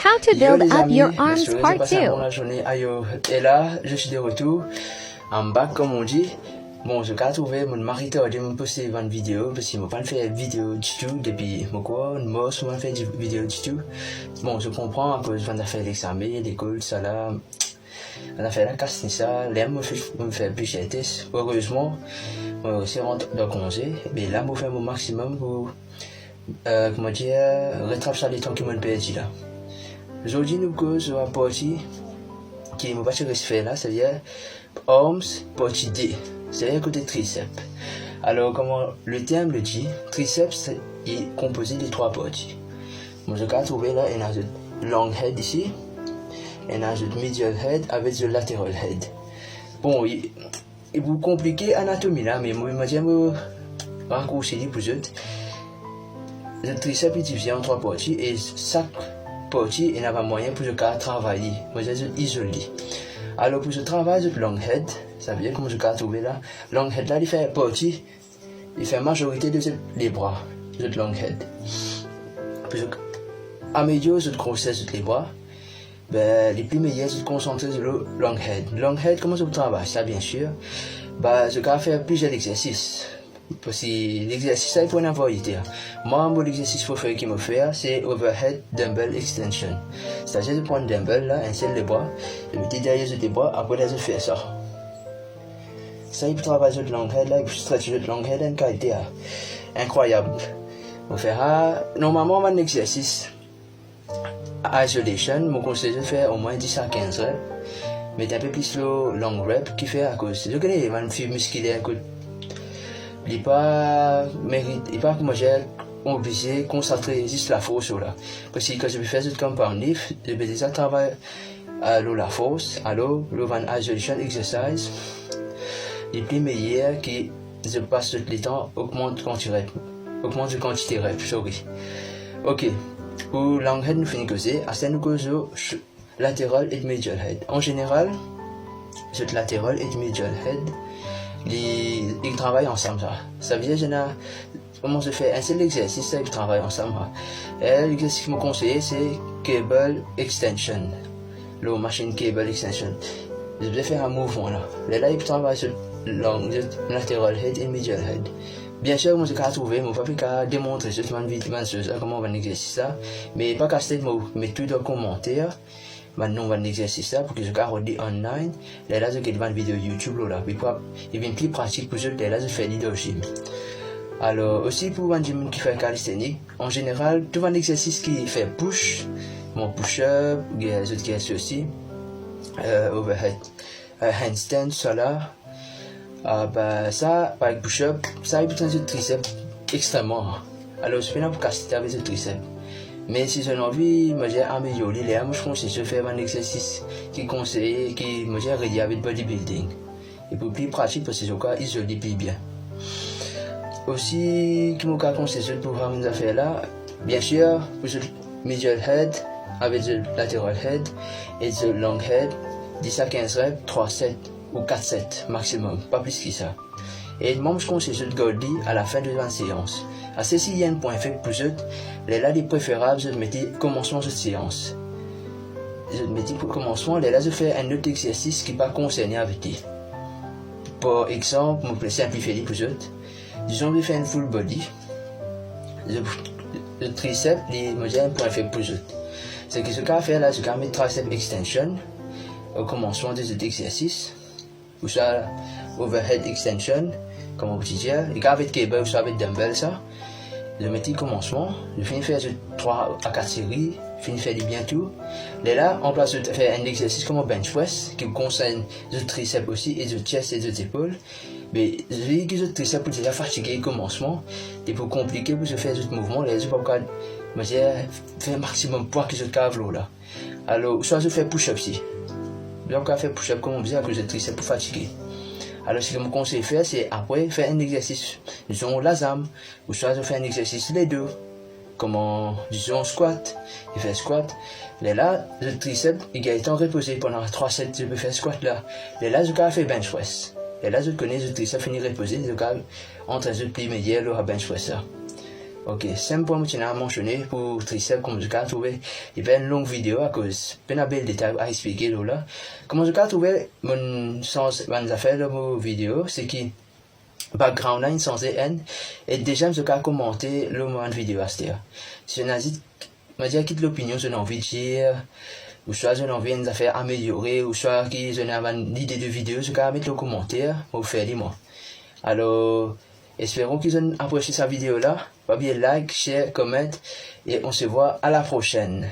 How to Yo build les up amis, your arms j'espère que part vous passez une 2. bonne journée. Ayo, et là, je suis de retour. En bac, comme on dit. Bon, je vais trouver mon mari de me poster une vidéo, parce qu'il m'a pas fait vidéo du tout, depuis mon quoi, une mort, souvent fait une vidéo du tout. Bon, je comprends, à cause, on a fait l'examen, l'école, ça là. On a fait la casse, ça, l'air me fait plus de tests. Heureusement, on aussi rentre dans le congé, mais là, je fais mon maximum pour, comment dire, rattraper les temps qui m'ont perdu là. Aujourd'hui, nous causons une partie qui m'a pas fait là, c'est-à-dire arms, partie D, c'est-à-dire côté triceps. Alors, comment le terme le dit, triceps est composé de trois parties. Moi, je vais trouver là, on a le long head ici, on a le medial head avec le lateral head. Bon, il vous compliquer l'anatomie là, mais moi, j'aime me raccourcir pour vous. Le triceps est divisé en trois parties et chaque partie, il n'y a pas moyen pour je travailler. Moi, je isolé. Alors, pour ce travail de long head, ça veut dire comme je vais trouver là, long head là, il fait partie, il fait majorité de les bras, de long head. Pour améliorer cette grossesse de les bras, ben, les plus meilleurs se concentrer sur le long head. Long head, comment je travaille ça, bien sûr, ben, je vais faire plusieurs exercices. Parce que l'exercice, ça, il faut en avoir idée. Moi, l'exercice qu'il me fait, c'est overhead dumbbell extension. C'est-à-dire, je prends un dumbbell, là, un seul les bras, je mets derrière les bras, après, là, je fais ça. Ça, il peut travailler sur le long head, là, il peut stretcher le long head, une qualité incroyable. On fera, normalement, mon exercice, isolation, mon conseil, je fais au moins 10 à 15 reps, mais un peu plus le long rep qui fait à cause. Je connais les filles musculaires, il n'est pas mérite, il n'est pas comme j'ai obligé de concentrer juste la force là. Parce que quand je fais ce compound lift, je vais déjà travailler à la force, alors le van isolation exercise, les plus meilleurs qui je passe le temps augmente la quantité de reps, sorry. Ok, pour long head nous finissons que c'est, à ce nous causons latéral et medial head. En général, ce latéral et medial head, ils travaillent ensemble. Ça veut dire comment je fais un seul exercice, ça, ils travaillent ensemble. Et l'exercice que je me conseille, c'est cable extension. La machine cable extension. Je vais faire un mouvement là. Là, ils travaillent sur le lateral head et medial head. Bien sûr, moi, je vais trouver, je vais pas démontrer juste comment on va exercer ça. Mais pas qu'à ce moment, mais tout dans le commentaire. Maintenant, on va exercer ça pour que je garde online. Là, je vais faire une vidéo YouTube là. Il vient plus pratique pour je là, je fais le gym. Alors, aussi pour un gym qui fait calisthenics, en général, tout un exercice qui fait push, mon push-up, les autres qui aussi, overhead, handstand, ça là. Bah, ça, par push-up, ça, il peut être triceps extrêmement. Alors, je fais là pour casser avec le triceps. Mais si j'ai envie, moi j'ai amélioré les moi je conseille de faire un exercice qui conseille, qui moi j'ai relié avec bodybuilding. Et pour plus pratique parce que je crois isoler plus bien. Aussi, qui m'a conseillé pour faire mes affaires là, bien sûr, pour le medial head, avec le lateral head et le long head, 10 à 15 reps, 3 sets ou 4 sets maximum, pas plus que ça. Et moi je conseille de garder à la fin de la séance. À ceci, il y a un point fait pour eux. Là, il est préférable de mettre commencement de séance. Je mettais pour commencement, là, je fais un autre exercice qui n'est pas concerné avec lui. Par exemple, je vais simplifier pour eux. Disons, je fais un full body. Le triceps, j'ai un point fait pour eux. Ce que je vais faire là, je vais mettre tricep extension au commencement de cet exercice. Ou ça, overhead extension, comme on peut dire. Et avec cable ou ça avec dumbbell, ça. Je mets le commencement, je finis de faire 3 à 4 séries, je finis de faire bien tout. Là, en place de faire un exercice comme un bench press, qui concerne le triceps aussi, et le chest et les épaules. Mais je dis que le triceps est déjà fatigué au commencement, et pour compliquer pour se faire ce mouvement, là, je ne peux pas faire un maximum de poids que je cave là. Alors, soit je fais push-up ici. Je vais faire push-up comme on disait, à cause du triceps pour fatiguer. Alors, ce que je me conseille de faire, c'est après faire un exercice, disons la zame, ou soit je fais un exercice les deux, comme disons squat, je fais squat. Là, le triceps, il a été reposé pendant 3 sets, je peux faire squat là. Là, je peux faire bench press. Là, je connais le triceps fini reposé, je peux entre les plis médias, le bench press ça. Ok, c'est point que je mentionné pour triceps, comme je l'ai trouvé, il y a une longue vidéo à cause, il y a un bel détail à expliquer là. Comment je l'ai trouvé, mon sens, mon affaire de mon vidéo, c'est que background line censé être, et déjà je l'ai commenté le moment de vidéo à ce dire. Si je dis quitte l'opinion, je n'ai envie de dire, ou soit je n'ai envie de faire améliorer, ou soit que je n'ai pas une idée de vidéo, je vais mettre le commentaire, ou faire les mots. Alors, espérons qu'ils ont apprécié cette vidéo là. Pas bien like, share, comment, et on se voit à la prochaine.